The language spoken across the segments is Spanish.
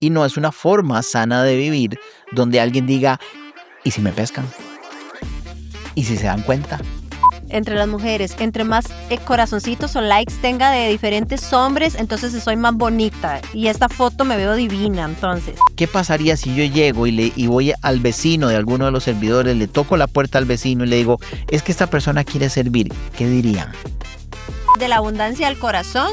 Y no es una forma sana de vivir donde alguien diga, ¿y si me pescan? ¿Y si se dan cuenta? Entre las mujeres, entre más corazoncitos o likes tenga de diferentes hombres, entonces soy más bonita y esta foto me veo divina, entonces. ¿Qué pasaría si yo llego y voy al vecino de alguno de los servidores, le toco la puerta al vecino y le digo, es que esta persona quiere servir? ¿Qué dirían? De la abundancia del corazón,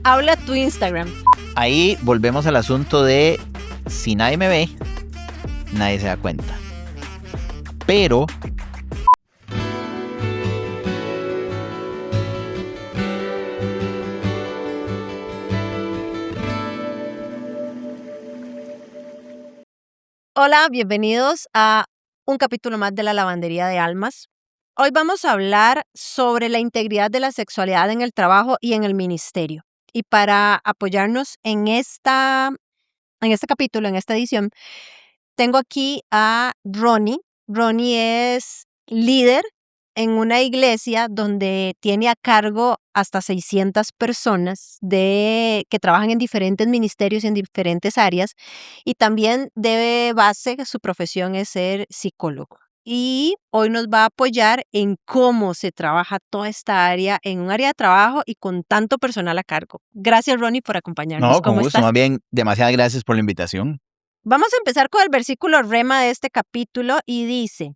habla tu Instagram. Ahí volvemos al asunto de si nadie me ve, nadie se da cuenta. Pero Hola, bienvenidos a un capítulo más de la Lavandería de Almas. Hoy vamos a hablar sobre la integridad de la sexualidad en el trabajo y en el ministerio. Y para apoyarnos en este capítulo, en esta edición, tengo aquí a Ronnie. Ronnie es líder en una iglesia donde tiene a cargo hasta 600 personas que trabajan en diferentes ministerios en diferentes áreas y también de base su profesión es ser psicólogo. Y hoy nos va a apoyar en cómo se trabaja toda esta área en un área de trabajo y con tanto personal a cargo. Gracias, Ronnie, por acompañarnos. no, con ¿Cómo gusto, estás? más bien, demasiadas gracias por la invitación. Vamos a empezar con el versículo rema de este capítulo y dice,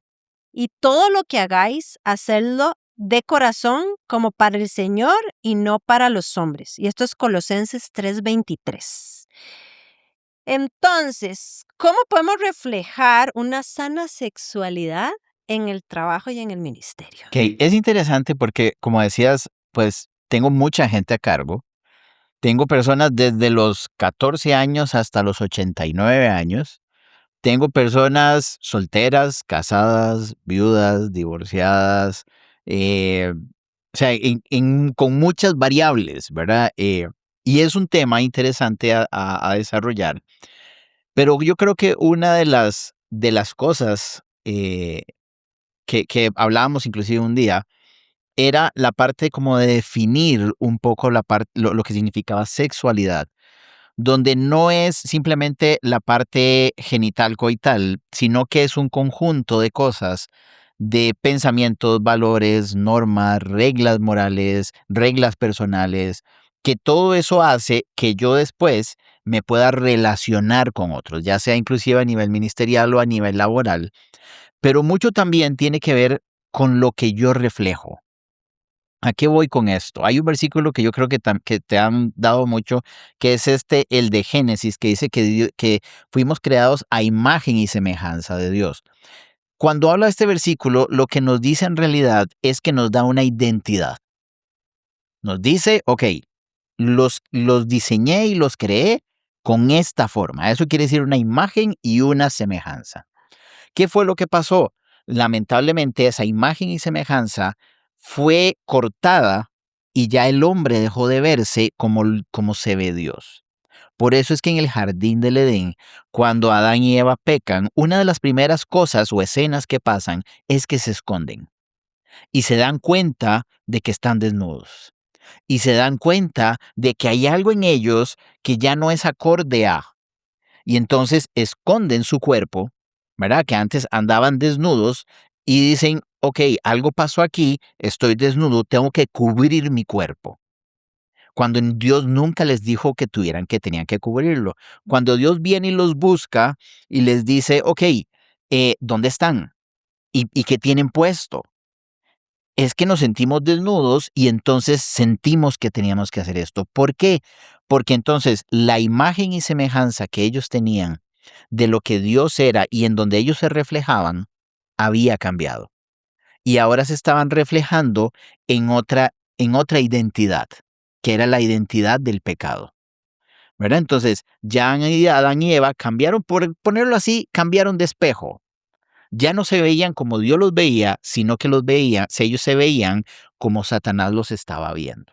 y todo lo que hagáis, hacedlo de corazón como para el Señor y no para los hombres. Y esto es Colosenses 3:23. Entonces, ¿cómo podemos reflejar una sana sexualidad en el trabajo y en el ministerio? Ok, es interesante porque, como decías, pues tengo mucha gente a cargo. Tengo personas desde los 14 años hasta los 89 años. Tengo personas solteras, casadas, viudas, divorciadas, o sea, con muchas variables, ¿verdad? Y es un tema interesante a desarrollar. Pero yo creo que una de las cosas que hablábamos inclusive un día era la parte como de definir un poco lo que significaba sexualidad, donde no es simplemente la parte genital coital, sino que es un conjunto de cosas, de pensamientos, valores, normas, reglas morales, reglas personales, que todo eso hace que yo después me pueda relacionar con otros, ya sea inclusive a nivel ministerial o a nivel laboral, pero mucho también tiene que ver con lo que yo reflejo. ¿A qué voy con esto? Hay un versículo que yo creo que te han dado mucho, que es el de Génesis, que dice que fuimos creados a imagen y semejanza de Dios. Cuando habla este versículo, lo que nos dice en realidad es que nos da una identidad. Nos dice, ok, los diseñé y los creé con esta forma. Eso quiere decir una imagen y una semejanza. ¿Qué fue lo que pasó? Lamentablemente esa imagen y semejanza fue cortada y ya el hombre dejó de verse como se ve Dios. Por eso es que en el jardín del Edén, cuando Adán y Eva pecan, una de las primeras cosas o escenas que pasan es que se esconden y se dan cuenta de que están desnudos y se dan cuenta de que hay algo en ellos que ya no es acorde a. Y entonces esconden su cuerpo, ¿verdad? Que antes andaban desnudos y dicen, ok, algo pasó aquí, estoy desnudo, tengo que cubrir mi cuerpo. Cuando Dios nunca les dijo que tenían que cubrirlo. Cuando Dios viene y los busca y les dice, ok, ¿dónde están? ¿Y qué tienen puesto? Es que nos sentimos desnudos y entonces sentimos que teníamos que hacer esto. ¿Por qué? Porque entonces la imagen y semejanza que ellos tenían de lo que Dios era y en donde ellos se reflejaban había cambiado. Y ahora se estaban reflejando en otra identidad, que era la identidad del pecado. ¿Verdad? Entonces, ya Adán y Eva cambiaron, por ponerlo así, cambiaron de espejo. Ya no se veían como Dios los veía, sino que ellos se veían como Satanás los estaba viendo.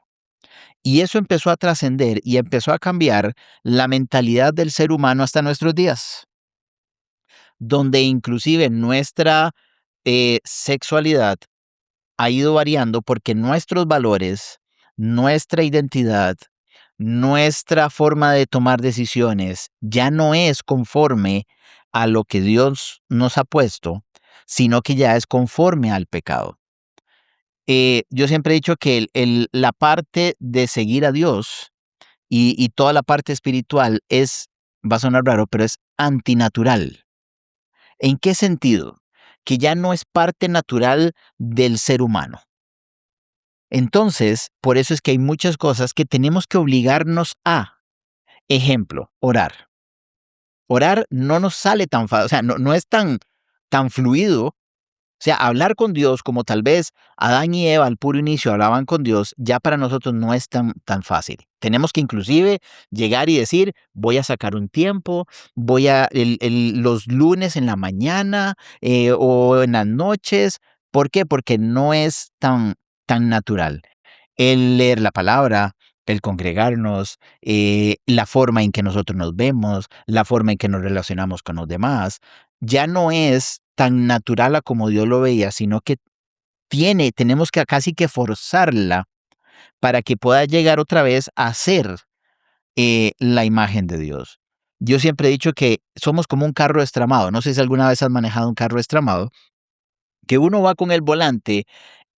Y eso empezó a trascender y empezó a cambiar la mentalidad del ser humano hasta nuestros días, donde inclusive nuestra sexualidad ha ido variando porque nuestros valores, nuestra identidad, nuestra forma de tomar decisiones ya no es conforme a lo que Dios nos ha puesto, sino que ya es conforme al pecado. Yo siempre he dicho que la parte de seguir a Dios y toda la parte espiritual va a sonar raro, pero es antinatural. ¿En qué sentido? Que ya no es parte natural del ser humano. Entonces, por eso es que hay muchas cosas que tenemos que obligarnos a. Ejemplo, orar. Orar no nos sale tan fácil, o sea, no es tan fluido. O sea, hablar con Dios como tal vez Adán y Eva al puro inicio hablaban con Dios, ya para nosotros no es tan fácil. Tenemos que inclusive llegar y decir, voy a sacar un tiempo, los lunes en la mañana o en las noches. ¿Por qué? Porque no es tan natural. El leer la palabra, el congregarnos, la forma en que nosotros nos vemos, la forma en que nos relacionamos con los demás, ya no es tan natural a como Dios lo veía, sino que tenemos que casi que forzarla para que pueda llegar otra vez a ser la imagen de Dios. Yo siempre he dicho que somos como un carro destramado. No sé si alguna vez has manejado un carro destramado, que uno va con el volante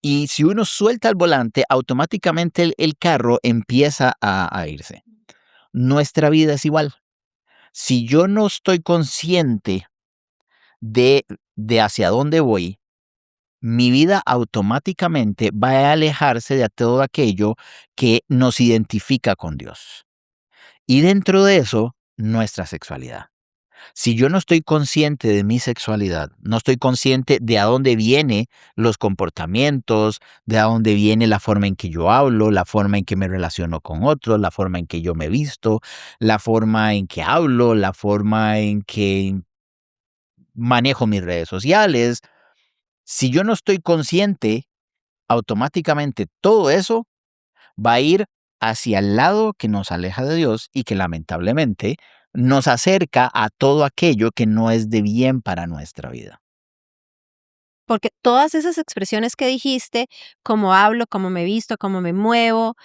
y si uno suelta el volante, automáticamente el carro empieza a irse. Nuestra vida es igual. Si yo no estoy consciente de, de hacia dónde voy, mi vida automáticamente va a alejarse de todo aquello que nos identifica con Dios. Y dentro de eso, nuestra sexualidad. Si yo no estoy consciente de mi sexualidad, no estoy consciente de a dónde vienen los comportamientos, de a dónde viene la forma en que yo hablo, la forma en que me relaciono con otros, la forma en que yo me visto, la forma en que hablo, la forma en que manejo mis redes sociales. Si yo no estoy consciente, automáticamente todo eso va a ir hacia el lado que nos aleja de Dios y que lamentablemente nos acerca a todo aquello que no es de bien para nuestra vida. Porque todas esas expresiones que dijiste, cómo hablo, cómo me visto, cómo me muevo,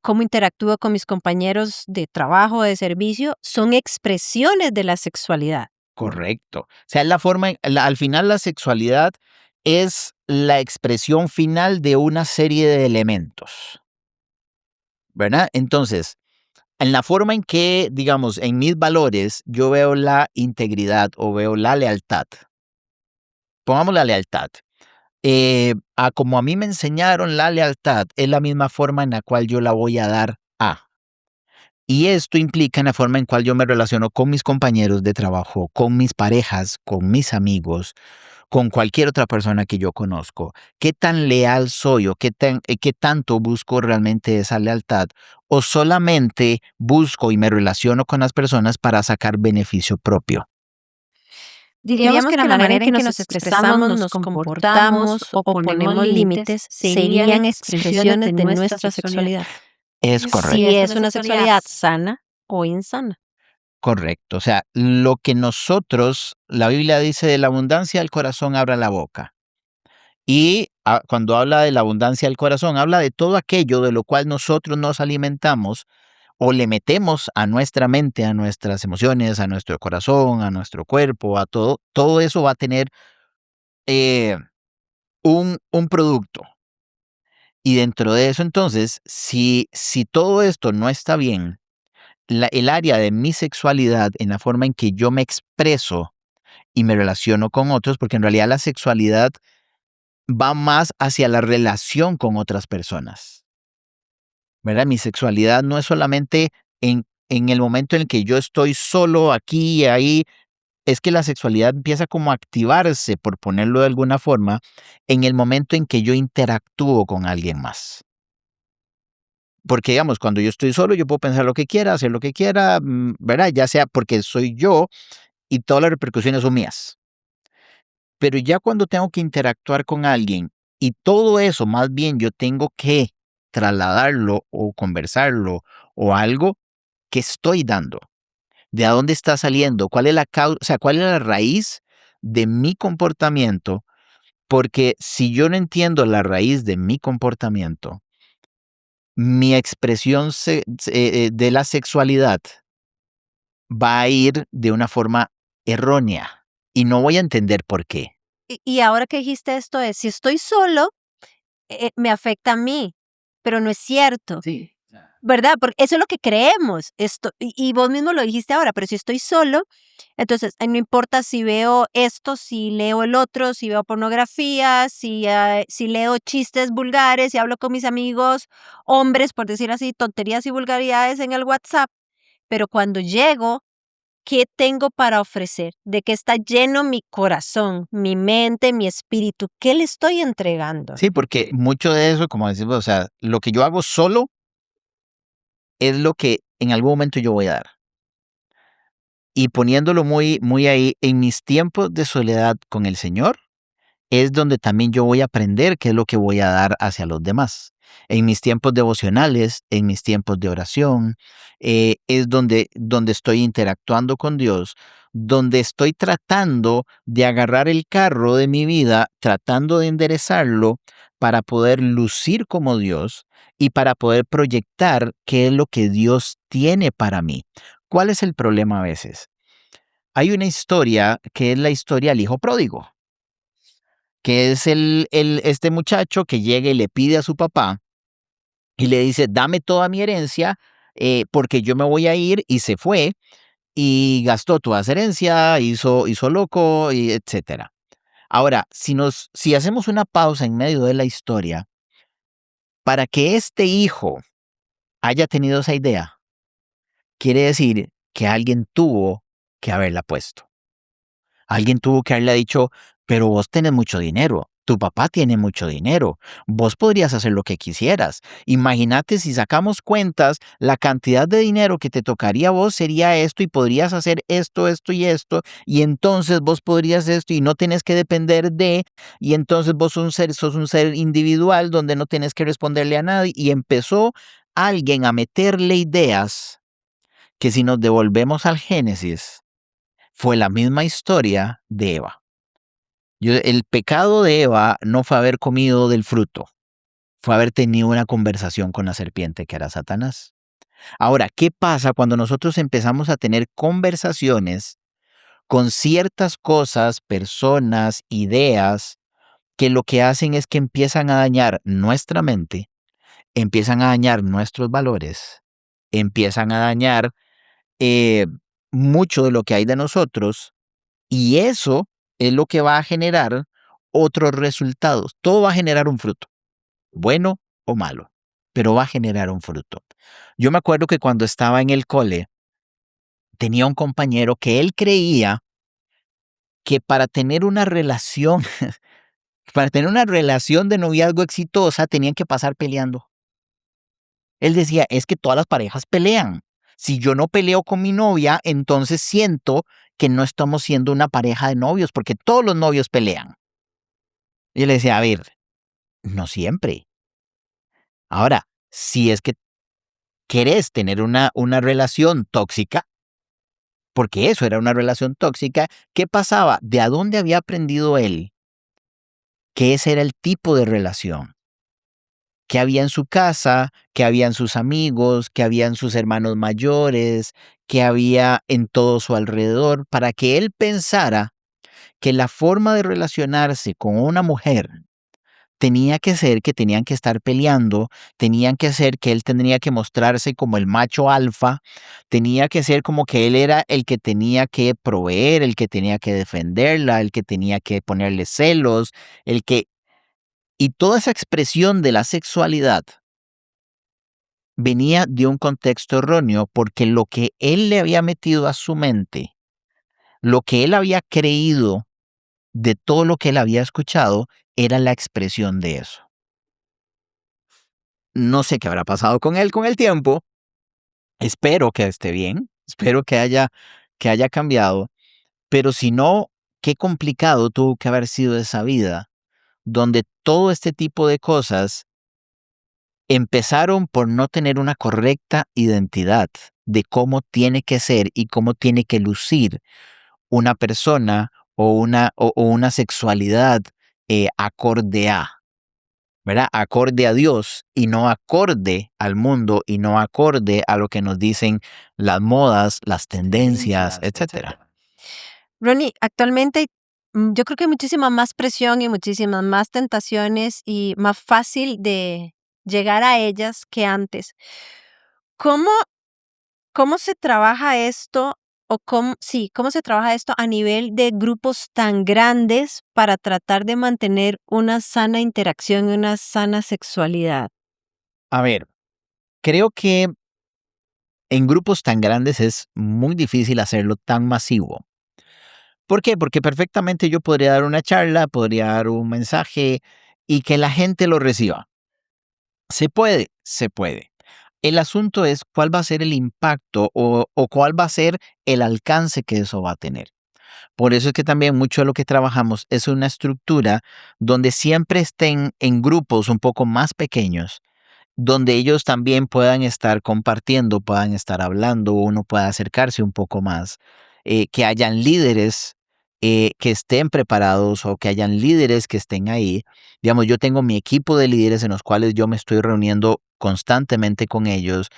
cómo interactúo con mis compañeros de trabajo, de servicio, son expresiones de la sexualidad. Correcto. O sea, es la forma, al final la sexualidad es la expresión final de una serie de elementos, ¿verdad? Entonces, en la forma en que, digamos, en mis valores, yo veo la integridad o veo la lealtad. Pongamos la lealtad. A como a mí me enseñaron la lealtad, es la misma forma en la cual yo la voy a dar a. Y esto implica en la forma en cual yo me relaciono con mis compañeros de trabajo, con mis parejas, con mis amigos, con cualquier otra persona que yo conozco. ¿Qué tan leal soy o qué tanto busco realmente esa lealtad? ¿O solamente busco y me relaciono con las personas para sacar beneficio propio? Diríamos que la manera en que nos expresamos, nos comportamos o ponemos límites serían expresiones de nuestra sexualidad. Es Si correcto. es una sexualidad sana o insana. Correcto. O sea, lo que la Biblia dice de la abundancia del corazón abra la boca. Y cuando habla de la abundancia del corazón, habla de todo aquello de lo cual nosotros nos alimentamos o le metemos a nuestra mente, a nuestras emociones, a nuestro corazón, a nuestro cuerpo, a todo eso va a tener eh, un producto. Y dentro de eso, entonces, si todo esto no está bien, el área de mi sexualidad, en la forma en que yo me expreso y me relaciono con otros, porque en realidad la sexualidad va más hacia la relación con otras personas, ¿verdad? Mi sexualidad no es solamente en el momento en el que yo estoy solo aquí y ahí, es que la sexualidad empieza como a activarse, por ponerlo de alguna forma, en el momento en que yo interactúo con alguien más. Porque, digamos, cuando yo estoy solo, yo puedo pensar lo que quiera, hacer lo que quiera, ¿verdad? Ya sea porque soy yo y todas las repercusiones son mías. Pero ya cuando tengo que interactuar con alguien y todo eso, más bien yo tengo que trasladarlo o conversarlo o algo que estoy dando, de a dónde está saliendo, cuál es la causa, o sea, cuál es la raíz de mi comportamiento, porque si yo no entiendo la raíz de mi comportamiento, mi expresión de la sexualidad va a ir de una forma errónea y no voy a entender por qué. Y ahora que dijiste esto es, si estoy solo, me afecta a mí, pero no es cierto. Sí. ¿Verdad? Porque eso es lo que creemos. Y vos mismo lo dijiste ahora, pero si estoy solo, entonces no importa si veo esto, si leo el otro, si veo pornografía, si leo chistes vulgares, si hablo con mis amigos, hombres, por decir así, tonterías y vulgaridades en el WhatsApp. Pero cuando llego, ¿qué tengo para ofrecer? ¿De qué está lleno mi corazón, mi mente, mi espíritu? ¿Qué le estoy entregando? Sí, porque mucho de eso, como decimos, o sea, lo que yo hago solo es lo que en algún momento yo voy a dar. Y poniéndolo muy, muy ahí, en mis tiempos de soledad con el Señor, es donde también yo voy a aprender qué es lo que voy a dar hacia los demás. En mis tiempos devocionales, en mis tiempos de oración, es donde estoy interactuando con Dios, donde estoy tratando de agarrar el carro de mi vida, tratando de enderezarlo para poder lucir como Dios y para poder proyectar qué es lo que Dios tiene para mí. ¿Cuál es el problema a veces? Hay una historia que es la historia del hijo pródigo, que es este muchacho que llega y le pide a su papá y le dice, dame toda mi herencia porque yo me voy a ir, y se fue y gastó toda esa herencia, hizo loco, y etcétera. Ahora, si hacemos una pausa en medio de la historia, para que este hijo haya tenido esa idea, quiere decir que alguien tuvo que haberla puesto. Alguien tuvo que haberle dicho, pero vos tenés mucho dinero, tu papá tiene mucho dinero, vos podrías hacer lo que quisieras. Imagínate si sacamos cuentas, la cantidad de dinero que te tocaría a vos sería esto y podrías hacer esto, esto y esto, y entonces vos podrías esto y no tienes que depender de, y entonces vos sos un ser individual donde no tienes que responderle a nadie, y empezó alguien a meterle ideas que, si nos devolvemos al Génesis, fue la misma historia de Eva. El pecado de Eva no fue haber comido del fruto, fue haber tenido una conversación con la serpiente, que era Satanás. Ahora, ¿qué pasa cuando nosotros empezamos a tener conversaciones con ciertas cosas, personas, ideas, que lo que hacen es que empiezan a dañar nuestra mente, empiezan a dañar nuestros valores, empiezan a dañar eh, mucho de lo que hay de nosotros? Y eso es lo que va a generar otros resultados. Todo va a generar un fruto, bueno o malo, pero va a generar un fruto. Yo me acuerdo que cuando estaba en el cole, tenía un compañero que él creía que para tener una relación, para tener una relación de noviazgo exitosa, tenían que pasar peleando. Él decía, es que todas las parejas pelean. Si yo no peleo con mi novia, entonces siento que no estamos siendo una pareja de novios, porque todos los novios pelean. Y yo le decía, a ver, no siempre. Ahora, si es que querés tener una relación tóxica, porque eso era una relación tóxica, ¿qué pasaba? ¿De a dónde había aprendido él que ese era el tipo de relación que había en su casa, que había en sus amigos, que había en sus hermanos mayores, que había en todo su alrededor, para que él pensara que la forma de relacionarse con una mujer tenía que ser que tenían que estar peleando, tenían que ser que él tendría que mostrarse como el macho alfa, tenía que ser como que él era el que tenía que proveer, el que tenía que defenderla, el que tenía que ponerle celos, el que... Y toda esa expresión de la sexualidad venía de un contexto erróneo, porque lo que él le había metido a su mente, lo que él había creído de todo lo que él había escuchado, era la expresión de eso. No sé qué habrá pasado con él con el tiempo. Espero que esté bien. Espero que haya cambiado. Pero si no, qué complicado tuvo que haber sido esa vida, donde todo este tipo de cosas empezaron por no tener una correcta identidad de cómo tiene que ser y cómo tiene que lucir una persona o una sexualidad acorde a. ¿verdad? Acorde a Dios y no acorde al mundo y no acorde a lo que nos dicen las modas, las tendencias, etcétera. Ronnie, actualmente yo creo que hay muchísima más presión y muchísimas más tentaciones y más fácil de llegar a ellas que antes. ¿Cómo, cómo se trabaja esto o cómo se trabaja esto a nivel de grupos tan grandes para tratar de mantener una sana interacción y una sana sexualidad? A ver, creo que en grupos tan grandes es muy difícil hacerlo tan masivo. ¿Por qué? Porque perfectamente yo podría dar una charla, podría dar un mensaje y que la gente lo reciba. Se puede, se puede. El asunto es cuál va a ser el impacto o cuál va a ser el alcance que eso va a tener. Por eso es que también mucho de lo que trabajamos es una estructura donde siempre estén en grupos un poco más pequeños donde ellos también puedan estar compartiendo, puedan estar hablando, uno pueda acercarse un poco más, que hayan líderes que estén preparados o que hayan líderes que estén ahí. Digamos, yo tengo mi equipo de líderes en los cuales yo me estoy reuniendo constantemente con ellos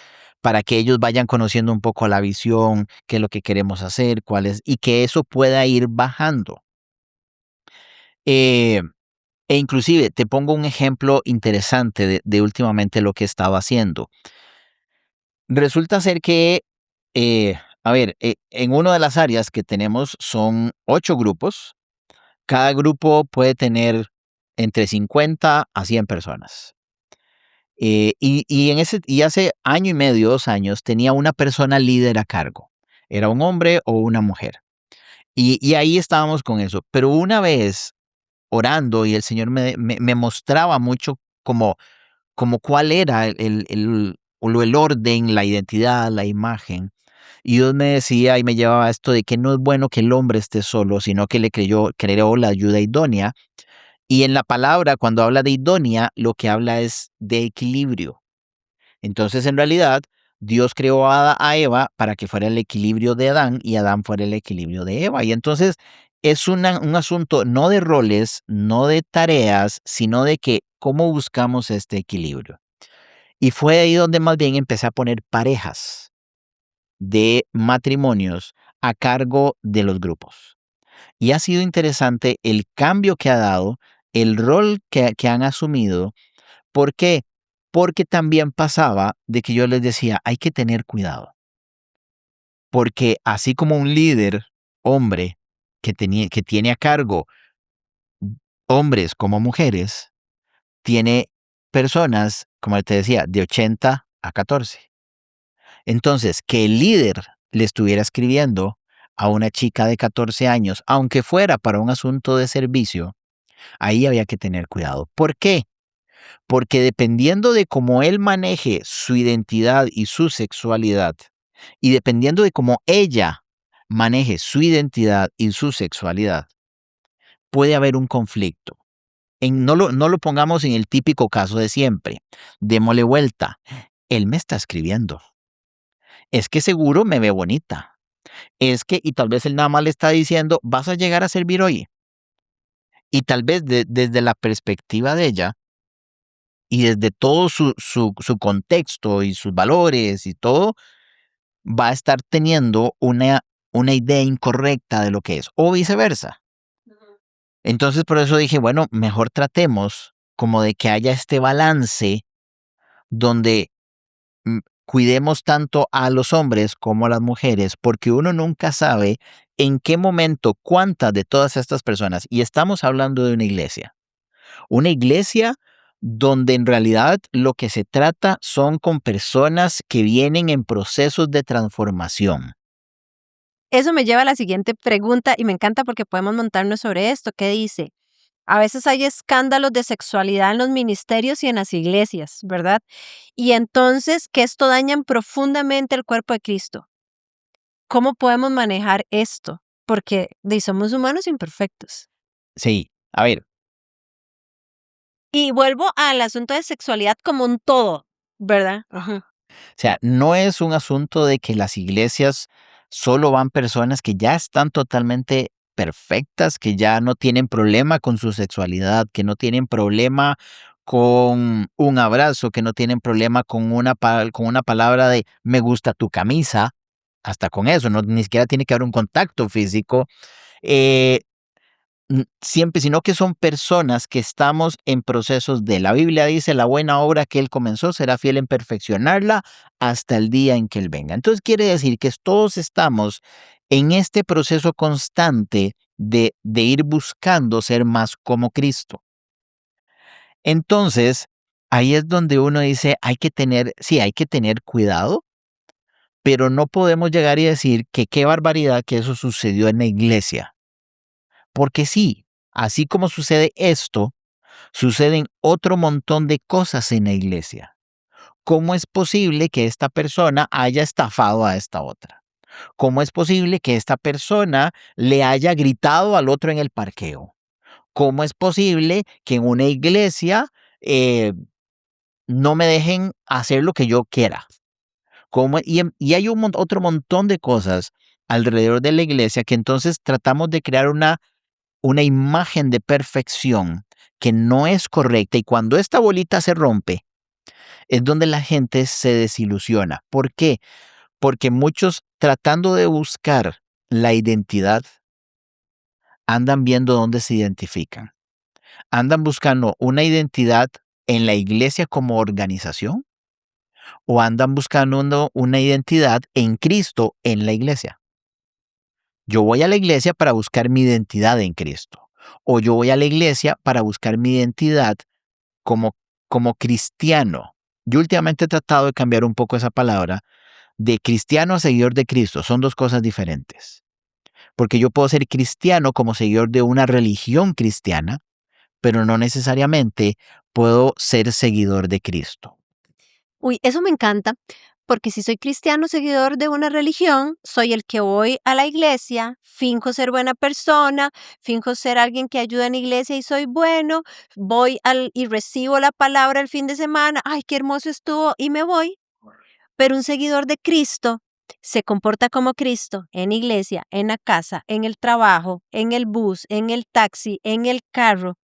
para que ellos vayan conociendo un poco la visión, qué es lo que queremos hacer, cuál es, y que eso pueda ir bajando. Eh, e inclusive te pongo un ejemplo interesante de últimamente lo que he estado haciendo. Resulta ser que, a ver, en una de las áreas que tenemos son 8 grupos. Cada grupo puede tener entre 50 a 100 personas. Y hace año y medio, 2 años, tenía una persona líder a cargo. Era un hombre o una mujer. Y ahí estábamos con eso. Pero una vez orando y el Señor me mostraba mucho como cuál era el orden, la identidad, la imagen. Y Dios me decía y me llevaba a esto de que no es bueno que el hombre esté solo, sino que creó la ayuda idónea. Y en la palabra, cuando habla de idónea, lo que habla es de equilibrio. Entonces, en realidad, Dios creó a Eva para que fuera el equilibrio de Adán y Adán fuera el equilibrio de Eva. Y entonces es un asunto no de roles, no de tareas, sino de que cómo buscamos este equilibrio. Y fue ahí donde más bien empecé a poner parejas de matrimonios a cargo de los grupos. Y ha sido interesante el cambio que ha dado, el rol que han asumido. ¿Por qué? Porque también pasaba de que yo les decía, hay que tener cuidado. Porque así como un líder, hombre, que tiene a cargo hombres como mujeres, tiene personas, como te decía, de 80 a 14. Entonces, que el líder le estuviera escribiendo a una chica de 14 años, aunque fuera para un asunto de servicio, ahí había que tener cuidado. ¿Por qué? Porque dependiendo de cómo él maneje su identidad y su sexualidad, y dependiendo de cómo ella maneje su identidad y su sexualidad, puede haber un conflicto. No lo pongamos en el típico caso de siempre. Démosle vuelta. Él me está escribiendo. Es que seguro me ve bonita. Es que, y tal vez él nada más le está diciendo, vas a llegar a servir hoy. Y tal vez desde la perspectiva de ella y desde todo su contexto y sus valores y todo, va a estar teniendo una idea incorrecta de lo que es, o viceversa. Entonces, por eso dije, bueno, mejor tratemos como de que haya este balance donde cuidemos tanto a los hombres como a las mujeres, porque uno nunca sabe en qué momento, cuántas de todas estas personas, y estamos hablando de una iglesia donde en realidad lo que se trata son con personas que vienen en procesos de transformación. Eso me lleva a la siguiente pregunta y me encanta porque podemos montarnos sobre esto. ¿Qué dice? A veces hay escándalos de sexualidad en los ministerios y en las iglesias, ¿verdad? Y entonces que esto dañan profundamente el cuerpo de Cristo. ¿Cómo podemos manejar esto? Porque somos humanos imperfectos. Sí, a ver, Y vuelvo al asunto de sexualidad como un todo, ¿verdad? Ajá. o sea, no es un asunto de que las iglesias solo van personas que ya están totalmente perfectas, que ya no tienen problema con su sexualidad, que no tienen problema con un abrazo, que no tienen problema con con una palabra de me gusta tu camisa, hasta con eso, no, ni siquiera tiene que haber un contacto físico. Eh, Siempre, sino que son personas que estamos en procesos de, la Biblia dice, la buena obra que Él comenzó será fiel en perfeccionarla hasta el día en que Él venga. Entonces quiere decir que todos estamos en este proceso constante de ir buscando ser más como Cristo. Entonces, ahí es donde uno dice, hay que tener, sí, hay que tener cuidado, pero no podemos llegar y decir que qué barbaridad que eso sucedió en la iglesia. Porque sí, así como sucede esto, suceden otro montón de cosas en la iglesia. ¿Cómo es posible que esta persona haya estafado a esta otra? ¿Cómo es posible que esta persona le haya gritado al otro en el parqueo? ¿Cómo es posible que en una iglesia eh, no me dejen hacer lo que yo quiera? Y hay otro montón de cosas alrededor de la iglesia que entonces tratamos de crear una imagen de perfección que no es correcta, y cuando esta bolita se rompe es donde la gente se desilusiona. ¿Por qué? Porque muchos, tratando de buscar la identidad, andan viendo dónde se identifican. Andan buscando una identidad en la iglesia como organización, o andan buscando una identidad en Cristo en la iglesia. Yo voy a la iglesia para buscar mi identidad en Cristo, o yo voy a la iglesia para buscar mi identidad como, como cristiano. Yo últimamente he tratado de cambiar un poco esa palabra de cristiano a seguidor de Cristo. Son dos cosas diferentes. Porque yo puedo ser cristiano como seguidor de una religión cristiana, pero no necesariamente puedo ser seguidor de Cristo. Uy, eso me encanta, porque si soy cristiano seguidor de una religión, soy el que voy a la iglesia, finjo ser buena persona, finjo ser alguien que ayuda en la iglesia y soy bueno, y recibo la palabra el fin de semana, ay, qué hermoso estuvo, y me voy. Pero un seguidor de Cristo se comporta como Cristo en iglesia, en la casa, en el trabajo, en el bus, en el taxi, en el carro.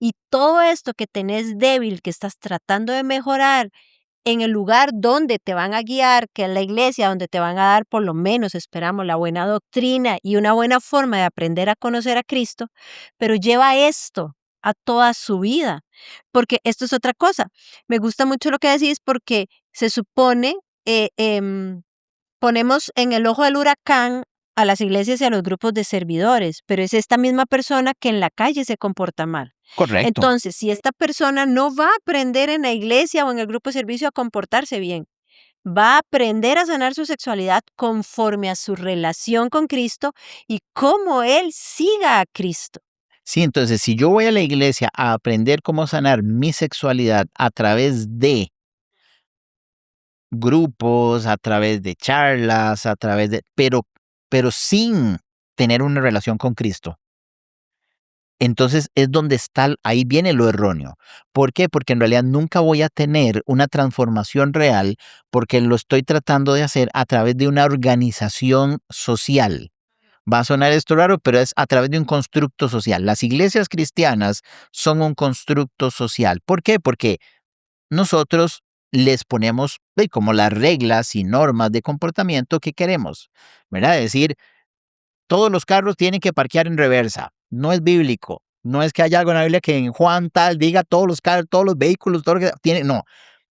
Y todo esto que tenés débil, que estás tratando de mejorar en el lugar donde te van a guiar, que es la iglesia, donde te van a dar, por lo menos esperamos, la buena doctrina y una buena forma de aprender a conocer a Cristo, pero lleva esto a toda su vida, porque esto es otra cosa. Me gusta mucho lo que decís porque se supone, eh, em, ponemos en el ojo del huracán a las iglesias y a los grupos de servidores, pero es esta misma persona que en la calle se comporta mal. Correcto. Entonces, si esta persona no va a aprender en la iglesia o en el grupo de servicio a comportarse bien, va a aprender a sanar su sexualidad conforme a su relación con Cristo y cómo él siga a Cristo. Sí, entonces si yo voy a la iglesia a aprender cómo sanar mi sexualidad a través de grupos, a través de charlas, pero sin tener una relación con Cristo, entonces es donde está, ahí viene lo erróneo. ¿Por qué? Porque en realidad nunca voy a tener una transformación real porque lo estoy tratando de hacer a través de una organización social. Va a sonar esto raro, pero es a través de un constructo social. Las iglesias cristianas son un constructo social. ¿Por qué? Porque nosotros les ponemos como las reglas y normas de comportamiento que queremos, ¿verdad? Es decir, todos los carros tienen que parquear en reversa. No es bíblico. No es que haya algo en la Biblia que en Juan tal diga todos los carros, todos los vehículos, todo lo que tiene. No,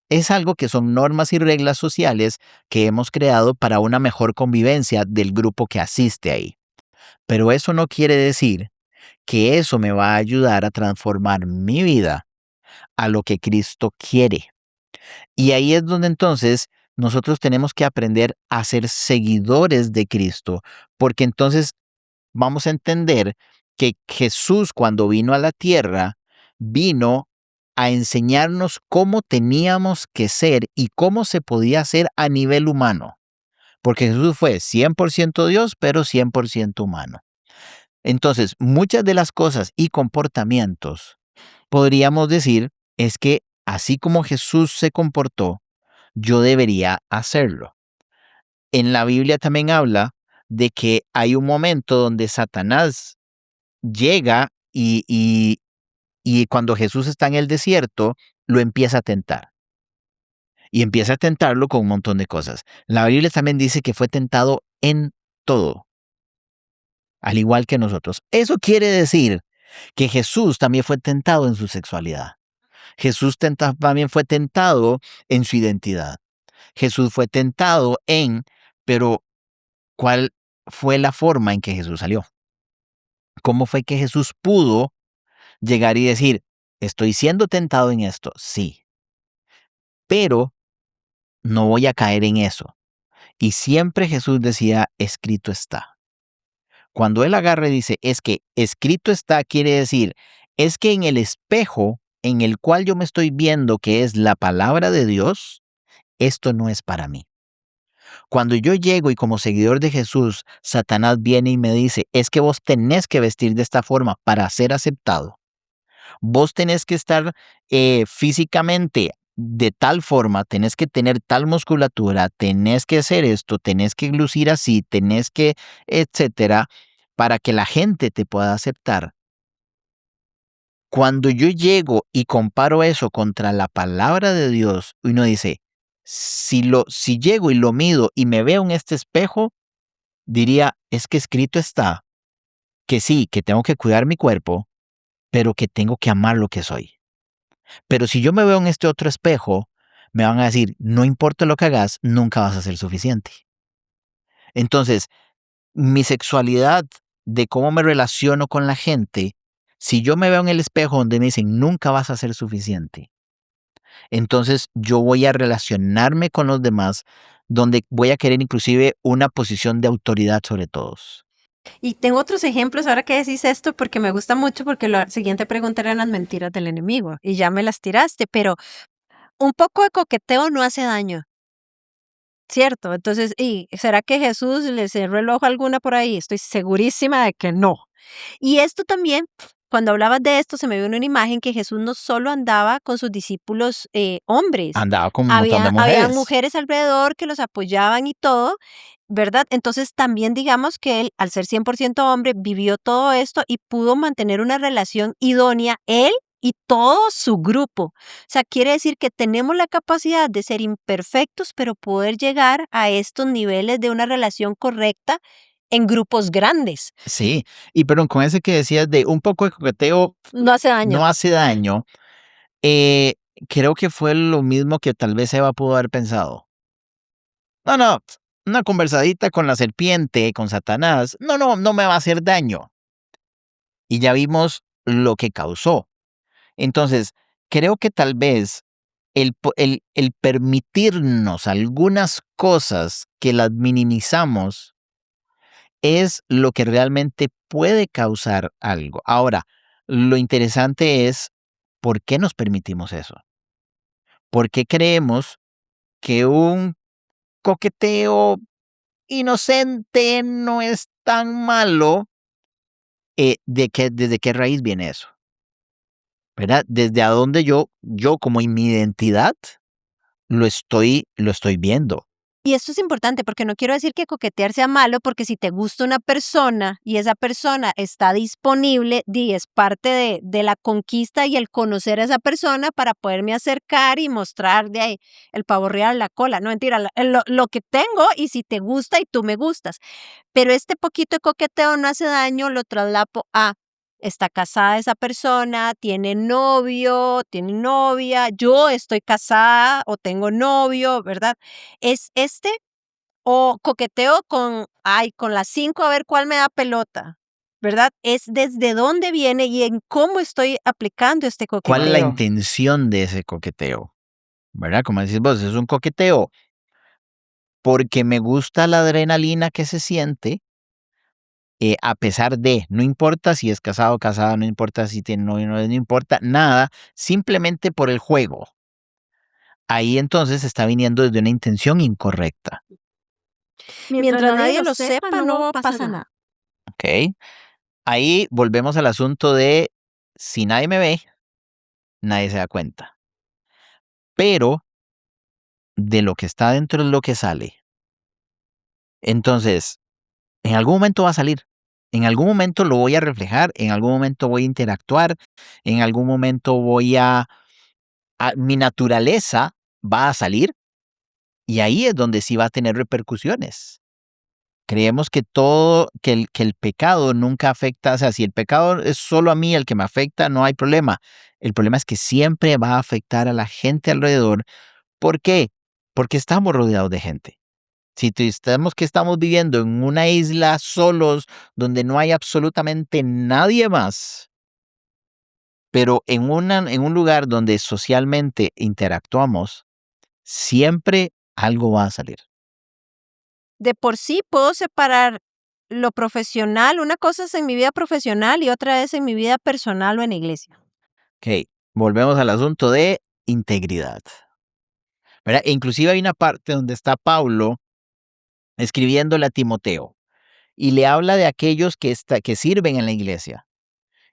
es algo que son normas y reglas sociales que hemos creado para una mejor convivencia del grupo que asiste ahí. Pero eso no quiere decir que eso me va a ayudar a transformar mi vida a lo que Cristo quiere. Y ahí es donde entonces nosotros tenemos que aprender a ser seguidores de Cristo, porque entonces vamos a entender que Jesús, cuando vino a la tierra, vino a enseñarnos cómo teníamos que ser y cómo se podía ser a nivel humano, porque Jesús fue 100% Dios, pero 100% humano. Entonces, muchas de las cosas y comportamientos, podríamos decir, es que así como Jesús se comportó, yo debería hacerlo. En la Biblia también habla de que hay un momento donde Satanás llega y Y cuando Jesús está en el desierto, lo empieza a tentar. Y empieza a tentarlo con un montón de cosas. La Biblia también dice que fue tentado en todo, al igual que nosotros. Eso quiere decir que Jesús también fue tentado en su sexualidad. También fue tentado en su identidad. Jesús fue tentado pero ¿cuál fue la forma en que Jesús salió? ¿Cómo fue que Jesús pudo llegar y decir, estoy siendo tentado en esto? Sí, pero no voy a caer en eso. Y siempre Jesús decía, escrito está. Cuando él agarra y dice, es que escrito está, quiere decir, es que en el espejo en el cual yo me estoy viendo, que es la palabra de Dios, esto no es para mí. Cuando yo llego y como seguidor de Jesús, Satanás viene y me dice, es que vos tenés que vestir de esta forma para ser aceptado. Vos tenés que estar físicamente de tal forma, tenés que tener tal musculatura, tenés que hacer esto, tenés que lucir así, tenés que, etcétera, para que la gente te pueda aceptar. Cuando yo llego y comparo eso contra la palabra de Dios, uno dice, si llego y lo mido y me veo en este espejo, diría, es que escrito está que sí, que tengo que cuidar mi cuerpo, pero que tengo que amar lo que soy. Pero si yo me veo en este otro espejo, me van a decir, no importa lo que hagas, nunca vas a ser suficiente. Entonces, mi sexualidad de cómo me relaciono con la gente, si yo me veo en el espejo donde me dicen, nunca vas a ser suficiente, entonces yo voy a relacionarme con los demás donde voy a querer inclusive una posición de autoridad sobre todos. Y tengo otros ejemplos ahora que decís esto porque me gusta mucho porque la siguiente pregunta eran las mentiras del enemigo y ya me las tiraste, pero un poco de coqueteo no hace daño, ¿cierto? Entonces, ¿y será que Jesús le cerró el ojo a alguna por ahí? Estoy segurísima de que no. Y esto también, cuando hablabas de esto, se me vino una imagen que Jesús no solo andaba con sus discípulos hombres, Andaba con un montón de habían mujeres. mujeres alrededor que los apoyaban y todo, ¿verdad? Entonces también digamos que él, al ser 100% hombre, vivió todo esto y pudo mantener una relación idónea, él y todo su grupo. O sea, quiere decir que tenemos la capacidad de ser imperfectos, pero poder llegar a estos niveles de una relación correcta en grupos grandes. Sí, y perdón, con ese que decías de un poco de coqueteo No hace daño. no hace daño, eh, creo que fue lo mismo que tal vez Eva pudo haber pensado. No, no, una conversadita con la serpiente, con Satanás, no me va a hacer daño. Y ya vimos lo que causó. Entonces, creo que tal vez el permitirnos algunas cosas que las minimizamos es lo que realmente puede causar algo. Ahora, lo interesante es por qué nos permitimos eso. ¿Por qué creemos que un coqueteo inocente no es tan malo? ¿Desde qué raíz viene eso? ¿Verdad? Desde a dónde yo como en mi identidad lo estoy viendo. Y esto es importante porque no quiero decir que coquetear sea malo, porque si te gusta una persona y esa persona está disponible, es parte de la conquista y el conocer a esa persona para poderme acercar y mostrar de ahí el pavo real, la cola, no mentira, lo que tengo y si te gusta y tú me gustas. Pero este poquito de coqueteo no hace daño, lo traslapo a, está casada esa persona, tiene novio, tiene novia, yo estoy casada o tengo novio, ¿verdad? Es o coqueteo con, ay, con las 5 a ver cuál me da pelota, ¿verdad? Es desde dónde viene y en cómo estoy aplicando este ¿Cuál es la coqueteo. intención de ese coqueteo? ¿Verdad? Como decís vos, es un coqueteo porque me gusta la adrenalina que se siente, a pesar de, no importa si es casado o casada, no importa si tiene novio, no importa nada, simplemente por el juego. Ahí entonces está viniendo desde una intención incorrecta. Mientras nadie lo sepa, no pasa nada. ¿Ok? Ahí volvemos al asunto de si nadie me ve, nadie se da cuenta. Pero de lo que está dentro es lo que sale. Entonces, en algún momento va a salir. En algún momento lo voy a reflejar, en algún momento voy a interactuar, en algún momento mi naturaleza va a salir y ahí es donde sí va a tener repercusiones. Creemos que que el pecado nunca afecta, o sea, si el pecado es solo a mí el que me afecta, no hay problema. El problema es que siempre va a afectar a la gente alrededor. ¿Por qué? Porque estamos rodeados de gente. Si estamos que estamos viviendo en una isla solos, donde no hay absolutamente nadie más, pero en un lugar donde socialmente interactuamos, siempre algo va a salir. De por sí puedo separar lo profesional, una cosa es en mi vida profesional y otra es en mi vida personal o en la iglesia. Ok, volvemos al asunto de integridad. ¿Verdad? E inclusive hay una parte donde está Pablo escribiéndole a Timoteo y le habla de aquellos que sirven en la iglesia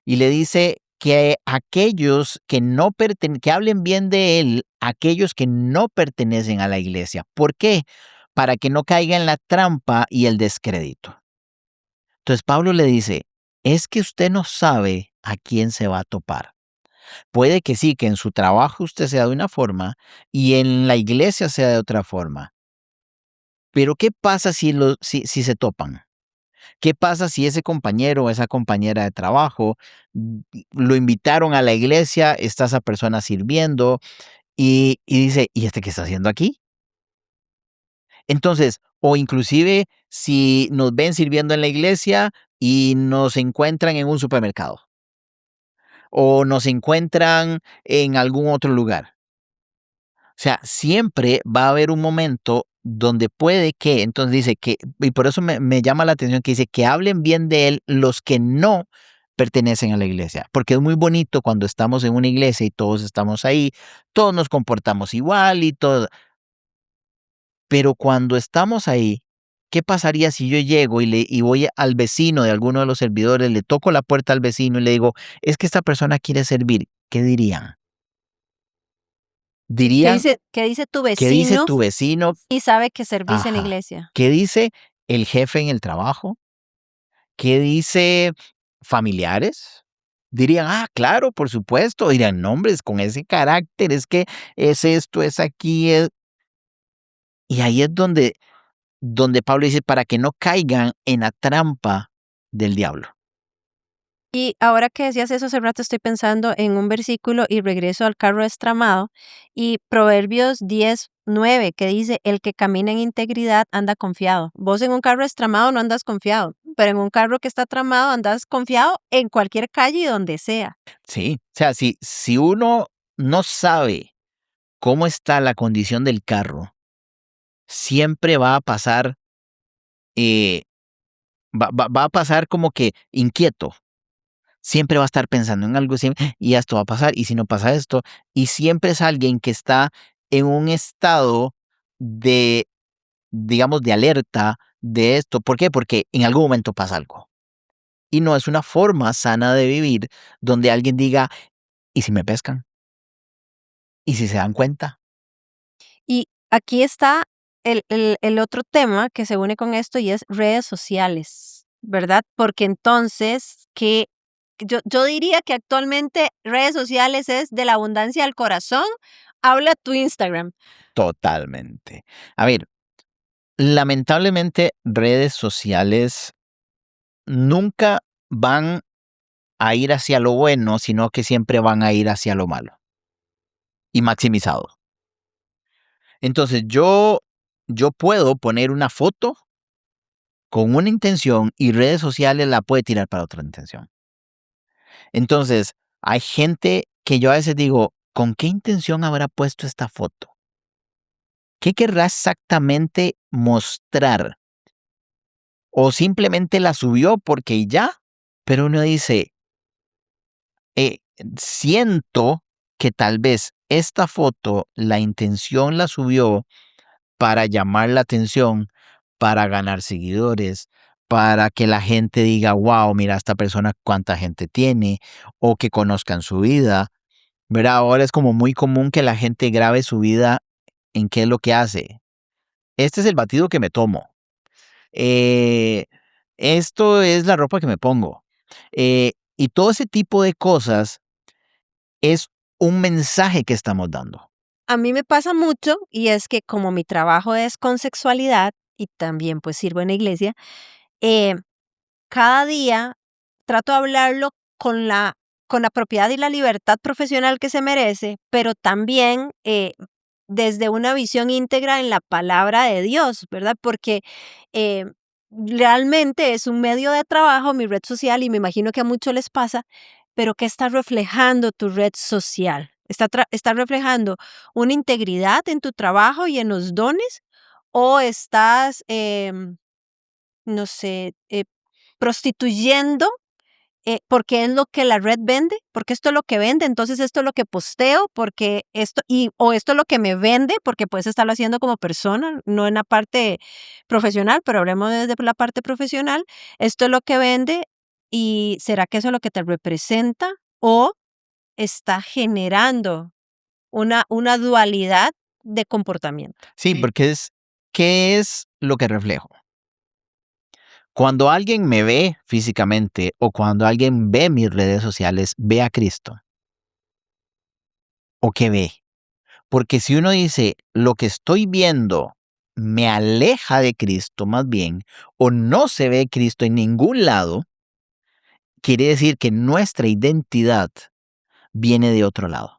y le dice que aquellos que hablen bien de él, aquellos que no pertenecen a la iglesia. ¿Por qué? Para que no caiga en la trampa y el descrédito. Entonces Pablo le dice, es que usted no sabe a quién se va a topar. Puede que sí, que en su trabajo usted sea de una forma y en la iglesia sea de otra forma. Pero ¿qué pasa si se topan? ¿Qué pasa si ese compañero o esa compañera de trabajo lo invitaron a la iglesia, está esa persona sirviendo y dice, ¿y este qué está haciendo aquí? Entonces, o inclusive si nos ven sirviendo en la iglesia y nos encuentran en un supermercado o nos encuentran en algún otro lugar. O sea, siempre va a haber un momento donde puede que, entonces dice que, y por eso me llama la atención que dice que hablen bien de él los que no pertenecen a la iglesia, porque es muy bonito cuando estamos en una iglesia y todos estamos ahí, todos nos comportamos igual y todo, pero cuando estamos ahí, ¿qué pasaría si yo llego y voy al vecino de alguno de los servidores, le toco la puerta al vecino y le digo, es que esta persona quiere servir? ¿Qué dirían? Dirían, ¿Qué dice tu ¿qué dice vecino tu vecino? y sabe que servís en la Ajá. iglesia? ¿Qué dice el jefe en el trabajo? ¿Qué dice familiares? Dirían, claro, por supuesto. Dirían, nombres con ese carácter, es que es esto, es aquí. Y ahí es donde Pablo dice, para que no caigan en la trampa del diablo. Y ahora que decías eso hace rato estoy pensando en un versículo y regreso al carro destramado y Proverbios 10:9 que dice, el que camina en integridad anda confiado. Vos en un carro destramado no andas confiado, pero en un carro que está tramado andas confiado en cualquier calle y donde sea. Sí, o sea, si uno no sabe cómo está la condición del carro, siempre va a pasar, eh, va a pasar como que inquieto. Siempre va a estar pensando en algo siempre, y esto va a pasar, y si no pasa esto, y siempre es alguien que está en un estado de, digamos, de alerta de esto. ¿Por qué? Porque en algún momento pasa algo. Y no es una forma sana de vivir donde alguien diga, ¿y si me pescan? ¿Y si se dan cuenta? Y aquí está el otro tema que se une con esto y es redes sociales, ¿verdad? Porque entonces, que yo diría que actualmente redes sociales es de la abundancia del corazón, habla tu Instagram. Totalmente. A ver, lamentablemente redes sociales nunca van a ir hacia lo bueno, sino que siempre van a ir hacia lo malo y maximizado. Entonces yo puedo poner una foto con una intención y redes sociales la puede tirar para otra intención. Entonces, hay gente que yo a veces digo, ¿con qué intención habrá puesto esta foto? ¿Qué querrá exactamente mostrar? O simplemente la subió porque ya, pero uno dice, eh, siento que tal vez esta foto, la intención la subió para llamar la atención, para ganar seguidores, para que la gente diga, wow, mira esta persona cuánta gente tiene, o que conozcan su vida. ¿Verdad? Ahora es como muy común que la gente grabe su vida en qué es lo que hace. Este es el batido que me tomo. Eh, esto es la ropa que me pongo. Y todo ese tipo de cosas es un mensaje que estamos dando. A mí me pasa mucho y es que como mi trabajo es con sexualidad y también pues sirvo en la iglesia, eh, cada día trato de hablarlo con la propiedad y la libertad profesional que se merece, pero también desde una visión íntegra en la palabra de Dios, ¿verdad? Porque eh, realmente es un medio de trabajo, mi red social, y me imagino que a muchos les pasa, pero ¿qué está reflejando tu red social? ¿Está reflejando una integridad en tu trabajo y en los dones? ¿O estás, no sé, prostituyendo, porque es lo que la red vende, porque esto es lo que vende, entonces esto es lo que posteo, porque esto, o esto es lo que me vende, porque puedes estarlo haciendo como persona, no en la parte profesional, pero hablemos desde la parte profesional, esto es lo que vende, y ¿será que eso es lo que te representa? ¿O está generando una dualidad de comportamiento? Sí, porque ¿qué es lo que reflejo? Cuando alguien me ve físicamente o cuando alguien ve mis redes sociales, ¿ve a Cristo? ¿O qué ve? Porque si uno dice, lo que estoy viendo me aleja de Cristo más bien, o no se ve Cristo en ningún lado, quiere decir que nuestra identidad viene de otro lado.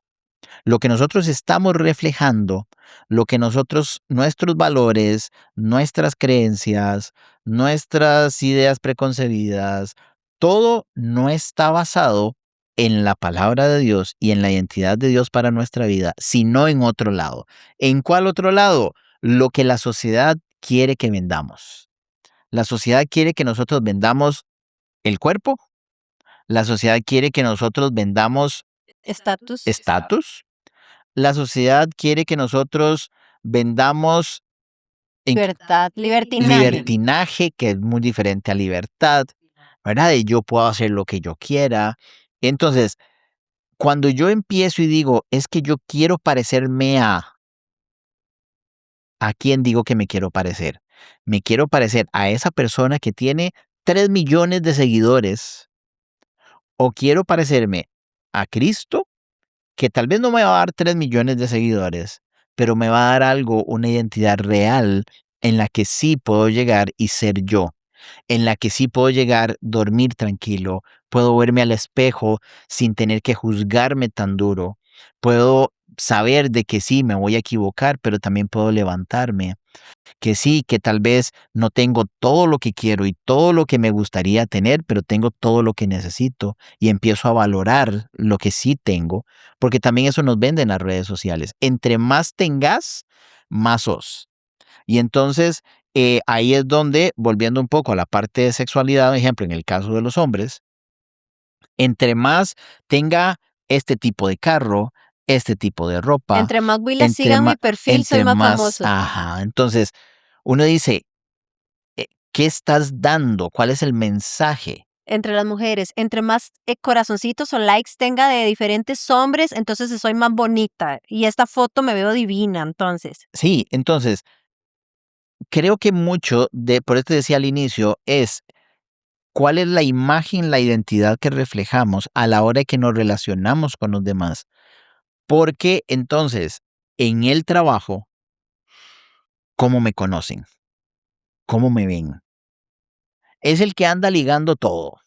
Lo que nosotros estamos reflejando, lo que nuestros valores, nuestras creencias, nuestras ideas preconcebidas, todo no está basado en la palabra de Dios y en la identidad de Dios para nuestra vida, sino en otro lado. ¿En cuál otro lado? Lo que la sociedad quiere que vendamos. La sociedad quiere que nosotros vendamos el cuerpo, la sociedad quiere que nosotros vendamos Estatus, estatus, la sociedad quiere que nosotros vendamos en libertad, libertinaje. libertinaje, que es muy diferente a libertad, ¿verdad? Y yo puedo hacer lo que yo quiera. Entonces, cuando yo empiezo y digo, es que yo quiero parecerme ¿a quién digo que me quiero parecer? Me quiero parecer a esa persona que tiene 3 millones de seguidores, o quiero parecerme a Cristo, que tal vez no me va a dar 3 millones de seguidores, pero me va a dar algo, una identidad real en la que sí puedo llegar y ser yo, en la que sí puedo llegar, dormir tranquilo, puedo verme al espejo sin tener que juzgarme tan duro, puedo saber de que sí me voy a equivocar, pero también puedo levantarme, que sí, que tal vez no tengo todo lo que quiero y todo lo que me gustaría tener, pero tengo todo lo que necesito y empiezo a valorar lo que sí tengo, porque también eso nos vende en las redes sociales. Entre más tengas, más sos. Y entonces ahí es donde, volviendo un poco a la parte de sexualidad, por ejemplo, en el caso de los hombres, entre más tenga este tipo de carro, este tipo de ropa, Entre más huilas entre sigan mi más, perfil, soy más famoso. ajá, entonces uno dice, ¿qué estás dando? ¿Cuál es el mensaje? Entre las mujeres, entre más corazoncitos o likes tenga de diferentes hombres, entonces soy más bonita. Y esta foto me veo divina, entonces. Sí, entonces, creo que mucho de, por eso te decía al inicio, es cuál es la imagen, la identidad que reflejamos a la hora de que nos relacionamos con los demás. Porque entonces, en el trabajo, ¿cómo me conocen? ¿Cómo me ven? Es el que anda ligando todo.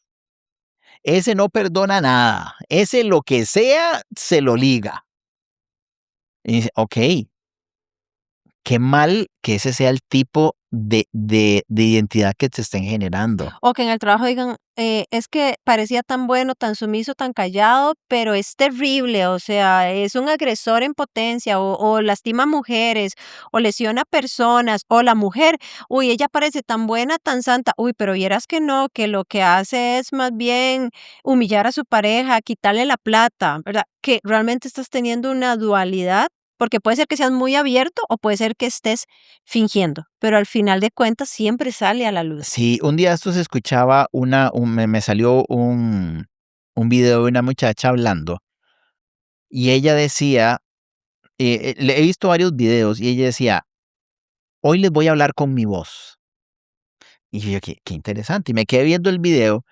Ese no perdona nada. Ese lo que sea, se lo liga. Y dice, ok, qué mal que ese sea el tipo de identidad que te estén generando. O que en el trabajo digan, es que parecía tan bueno, tan sumiso, tan callado, pero es terrible, o sea, es un agresor en potencia, o lastima mujeres, o lesiona personas, o la mujer, uy, ella parece tan buena, tan santa, uy, pero vieras que no, que lo que hace es más bien humillar a su pareja, quitarle la plata, ¿verdad? Que realmente estás teniendo una dualidad, porque puede ser que seas muy abierto o puede ser que estés fingiendo, pero al final de cuentas siempre sale a la luz. Sí, un día esto se escuchaba me salió un video de una muchacha hablando y ella decía, le he visto varios videos y ella decía, hoy les voy a hablar con mi voz. Y yo, qué interesante. Y me quedé viendo el video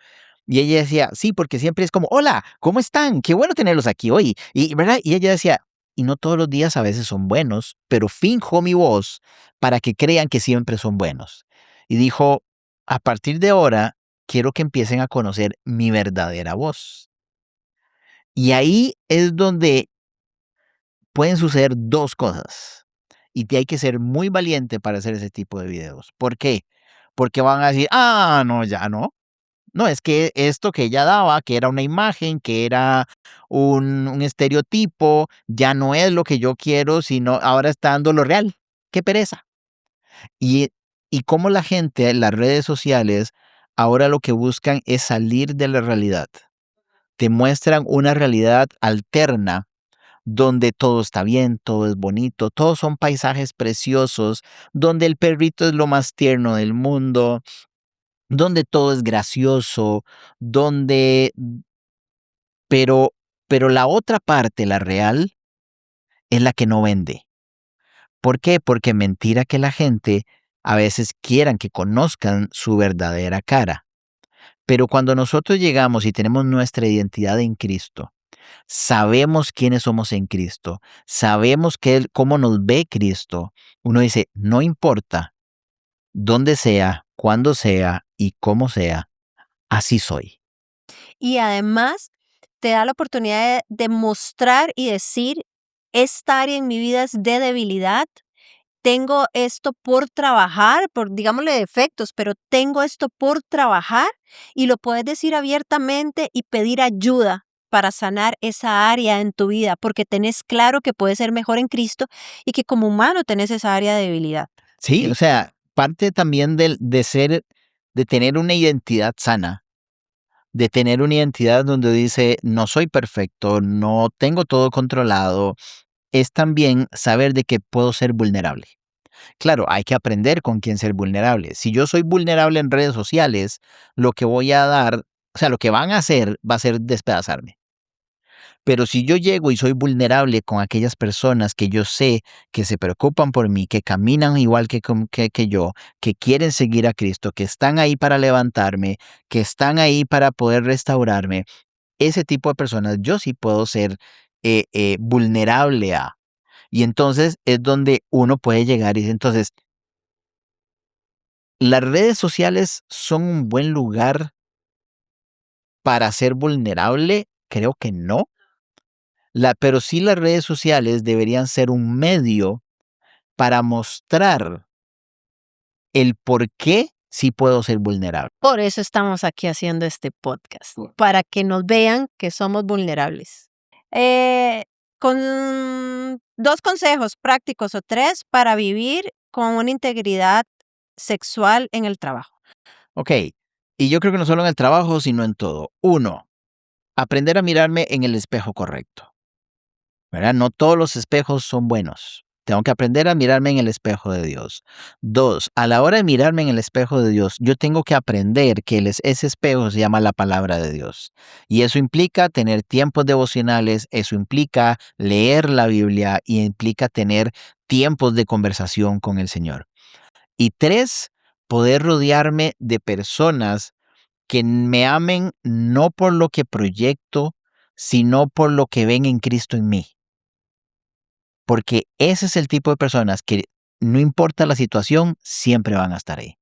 y ella decía, sí, porque siempre es como, hola, ¿cómo están? Qué bueno tenerlos aquí hoy. Y, ¿verdad? Y ella decía, y no todos los días a veces son buenos, pero finjo mi voz para que crean que siempre son buenos. Y dijo, a partir de ahora, quiero que empiecen a conocer mi verdadera voz. Y ahí es donde pueden suceder dos cosas. Hay que ser muy valiente para hacer ese tipo de videos. ¿Por qué? Porque van a decir, no, ya no. No, es que esto que ella daba, que era una imagen, que era un estereotipo, ya no es lo que yo quiero, sino ahora está dando lo real. Qué pereza. Y, y cómo la gente, las redes sociales, ahora lo que buscan es salir de la realidad. Te muestran una realidad alterna donde todo está bien, todo es bonito, todos son paisajes preciosos, donde el perrito es lo más tierno del mundo, donde todo es gracioso, donde pero la otra parte, la real, es la que no vende. ¿Por qué? Porque mentira que la gente a veces quieran que conozcan su verdadera cara. Pero cuando nosotros llegamos y tenemos nuestra identidad en Cristo, sabemos quiénes somos en Cristo, sabemos cómo nos ve Cristo, uno dice, no importa dónde sea, cuándo sea y cómo sea, así soy. Y además te da la oportunidad de mostrar y decir, esta área en mi vida es de debilidad, tengo esto por trabajar, por digámosle defectos, pero tengo esto por trabajar y lo puedes decir abiertamente y pedir ayuda para sanar esa área en tu vida, porque tenés claro que puedes ser mejor en Cristo y que como humano tenés esa área de debilidad. Sí, o sea, parte también de tener una identidad sana, de tener una identidad donde dice, no soy perfecto, no tengo todo controlado, es también saber de que puedo ser vulnerable. Claro, hay que aprender con quién ser vulnerable. Si yo soy vulnerable en redes sociales, lo que voy a dar, o sea, lo que van a hacer va a ser despedazarme. Pero si yo llego y soy vulnerable con aquellas personas que yo sé que se preocupan por mí, que caminan igual que yo, que quieren seguir a Cristo, que están ahí para levantarme, que están ahí para poder restaurarme, ese tipo de personas yo sí puedo ser vulnerable a. Y entonces es donde uno puede llegar y dice, entonces, ¿las redes sociales son un buen lugar para ser vulnerable? Creo que no. Pero sí las redes sociales deberían ser un medio para mostrar el por qué sí puedo ser vulnerable. Por eso estamos aquí haciendo este podcast, para que nos vean que somos vulnerables. Con 2 consejos prácticos o 3 para vivir con una integridad sexual en el trabajo. Ok, y yo creo que no solo en el trabajo, sino en todo. Uno, aprender a mirarme en el espejo correcto. ¿Verdad? No todos los espejos son buenos. Tengo que aprender a mirarme en el espejo de Dios. Dos, a la hora de mirarme en el espejo de Dios, yo tengo que aprender que ese espejo se llama la palabra de Dios. Y eso implica tener tiempos devocionales, eso implica leer la Biblia y implica tener tiempos de conversación con el Señor. Y tres, poder rodearme de personas que me amen no por lo que proyecto, sino por lo que ven en Cristo en mí. Porque ese es el tipo de personas que no importa la situación, siempre van a estar ahí.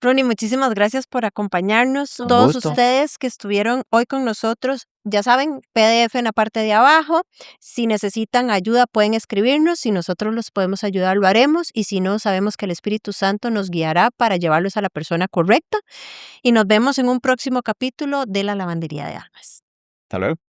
Ronnie, muchísimas gracias por acompañarnos. Un Todos gusto. ustedes que estuvieron hoy con nosotros, ya saben, PDF en la parte de abajo. Si necesitan ayuda, pueden escribirnos. Si nosotros los podemos ayudar, lo haremos. Y si no, sabemos que el Espíritu Santo nos guiará para llevarlos a la persona correcta. Y nos vemos en un próximo capítulo de La Lavandería de Almas. Hasta luego.